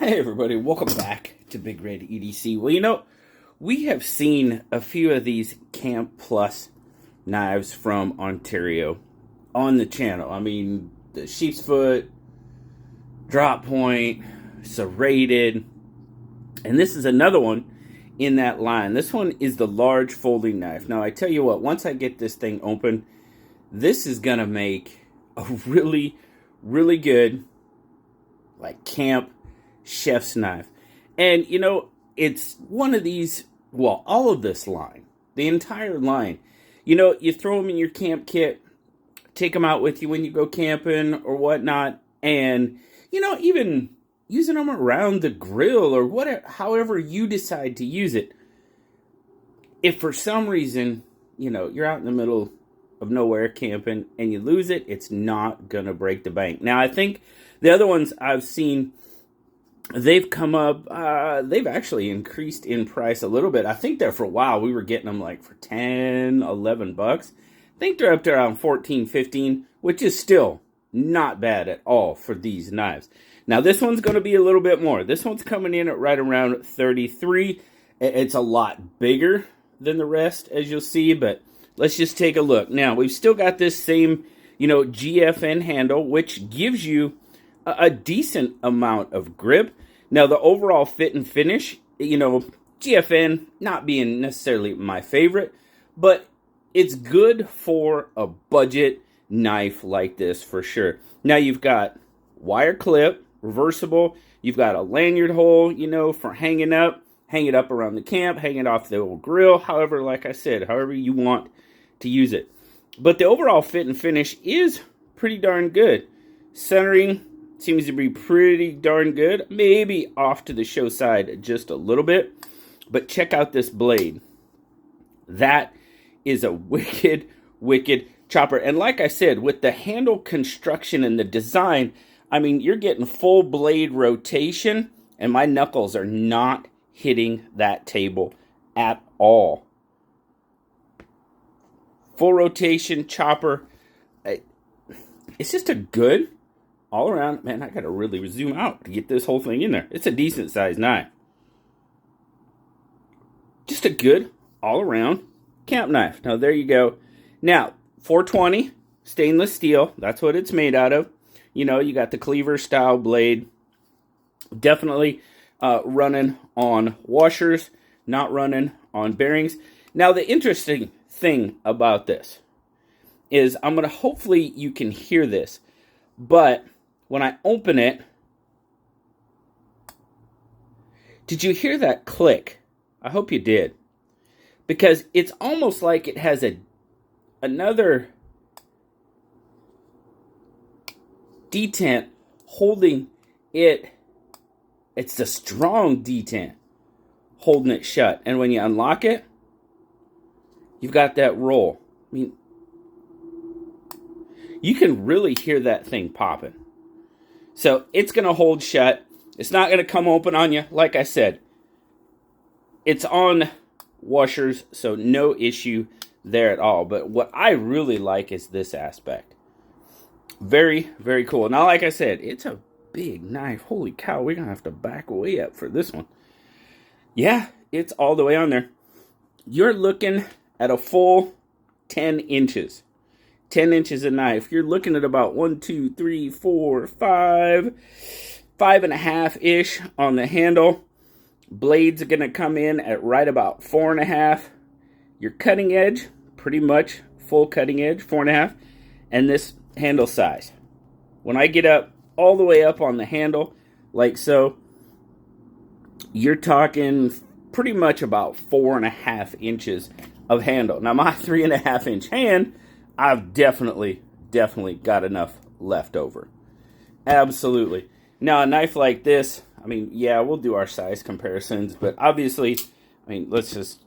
Hey everybody, welcome back to BigRedEDC. Well, you know, we have seen a few of these Camp Plus knives from Ontario on the channel. I mean, the Sheep's Foot, Drop Point, Serrated, and this is another one in that line. This one is the large folding knife. Now, I tell you what, once I get this thing open, this is going to make a really, really good, like, camp chef's knife. And, you know, it's one of these, well, all of this line, the entire line. You know, you throw them in your camp kit, take them out with you when you go camping or whatnot, and, you know, even using them around the grill or whatever, however you decide to use it. If for some reason, you know, you're out in the middle of nowhere camping and you lose it, it's not going to break the bank. Now, I think the other ones I've seen, they've come up, they've actually increased in price a little bit. I think there for a while we were getting them like for 10, 11 bucks. I think they're up to around 14, 15, which is still not bad at all for these knives. Now this one's going to be a little bit more. This one's coming in at right around 33. It's a lot bigger than the rest, as you'll see, but let's just take a look. Now, we've still got this same, you know, GFN handle, which gives you a decent amount of grip. Now, the overall fit and finish, you know, GFN not being necessarily my favorite, but it's good for a budget knife like this for sure. Now, you've got wire clip, reversible. You've got a lanyard hole, you know, for hanging up. Hang it up around the camp, hang it off the old grill. However, like I said, however you want to use it. But the overall fit and finish is pretty darn good. Centering seems to be pretty darn good. Maybe off to the show side just a little bit. But check out this blade. That is a wicked, wicked chopper. And like I said, with the handle construction and the design, I mean, you're getting full blade rotation. And my knuckles are not hitting that table at all. Full rotation chopper. It's just a good all around, man, I gotta really zoom out to get this whole thing in there. It's a decent sized knife. Just a good all around camp knife. Now there you go. Now, 420 stainless steel. That's what it's made out of. You know, you got the cleaver style blade. Definitely running on washers, not running on bearings. Now, the interesting thing about this is hopefully you can hear this, but when I open it, did you hear that click? I hope you did. Because it's almost like it has another detent holding it. It's a strong detent holding it shut. And when you unlock it, you've got that roll. I mean, you can really hear that thing popping. So it's going to hold shut. It's not going to come open on you. Like I said, it's on washers, so no issue there at all. But what I really like is this aspect. Very, very cool. Now, like I said, it's a big knife. Holy cow, we're going to have to back way up for this one. Yeah, it's all the way on there. You're looking at a full 10 inches. 10 inches of knife. You're looking at about 1, 2, 3, 4, 5, 5.5-ish on the handle. Blades are going to come in at right about 4.5. Your cutting edge, pretty much full cutting edge, 4.5. And this handle size. When I get up all the way up on the handle, like so, you're talking pretty much about 4.5 inches of handle. Now, my 3.5-inch hand, I've definitely got enough left over. Absolutely. Now, a knife like this, I mean, yeah, we'll do our size comparisons, but obviously, I mean, let's just,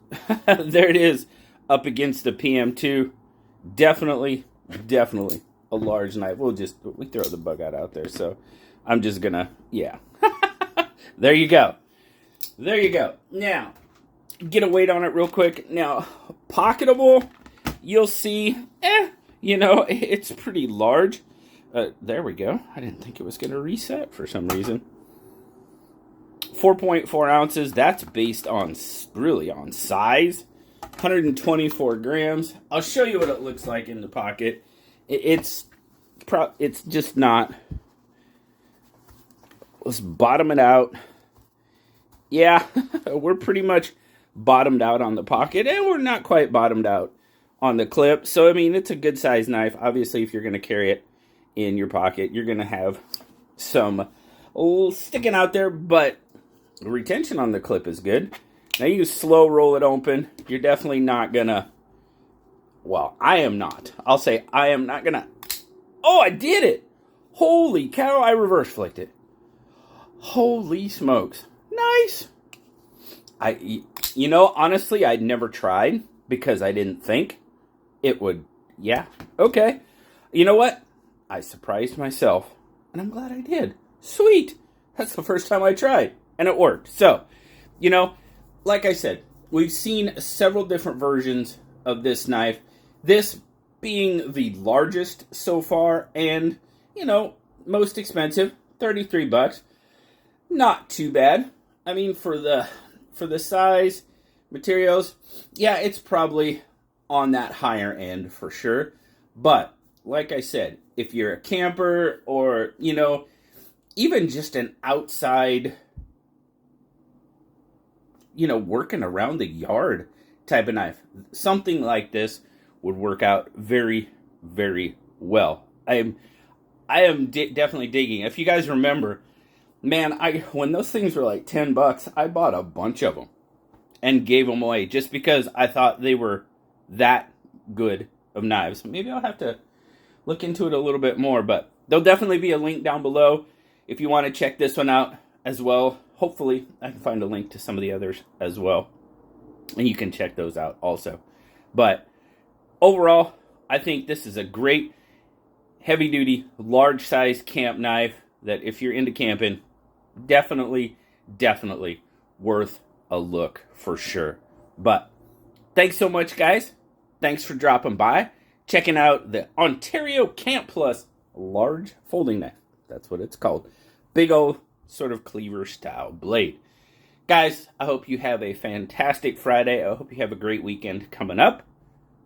there it is, up against the PM2. Definitely a large knife. We throw the bug out there, so I'm just gonna, yeah. There you go. There you go. Now, get a weight on it real quick. Now, pocketable, you'll see, you know, it's pretty large. There we go. I didn't think it was going to reset for some reason. 4.4 ounces. That's based on really on size. 124 grams. I'll show you what it looks like in the pocket. It's just not. Let's bottom it out. Yeah, we're pretty much bottomed out on the pocket, and we're not quite bottomed out on the clip. So, I mean, it's a good size knife. Obviously, if you're going to carry it in your pocket, you're going to have some sticking out there, but the retention on the clip is good. Now, you can slow roll it open. You're definitely not going to, well, I am not. I'll say I am not going to. Oh, I did it. Holy cow, I reverse flicked it. Holy smokes. Nice. You know, honestly, I'd never tried because I didn't think it would. Yeah, okay. You know what? I surprised myself, and I'm glad I did. Sweet. That's the first time I tried, and it worked. So, you know, like I said, we've seen several different versions of this knife. This being the largest so far, and, you know, most expensive, $33. Not too bad. I mean, for the size, materials, yeah, it's probably on that higher end for sure. But, like I said, if you're a camper or, you know, even just an outside, you know, working around the yard type of knife, something like this would work out very, very well. I am definitely digging. If you guys remember, man, when those things were like $10, I bought a bunch of them and gave them away just because I thought they were that good of knives. Maybe I'll have to look into it a little bit more, but there'll definitely be a link down below if you want to check this one out as well. Hopefully, I can find a link to some of the others as well, and you can check those out also. But overall, I think this is a great heavy-duty, large-size camp knife that if you're into camping, definitely worth a look for sure. But thanks so much, guys. Thanks for dropping by, checking out the Ontario Camp Plus large folding knife. That's what it's called. Big old sort of cleaver style blade. Guys, I hope you have a fantastic Friday. I hope you have a great weekend coming up.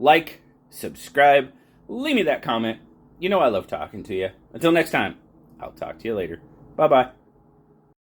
Like, subscribe, leave me that comment. You know I love talking to you. Until next time, I'll talk to you later. Bye-bye.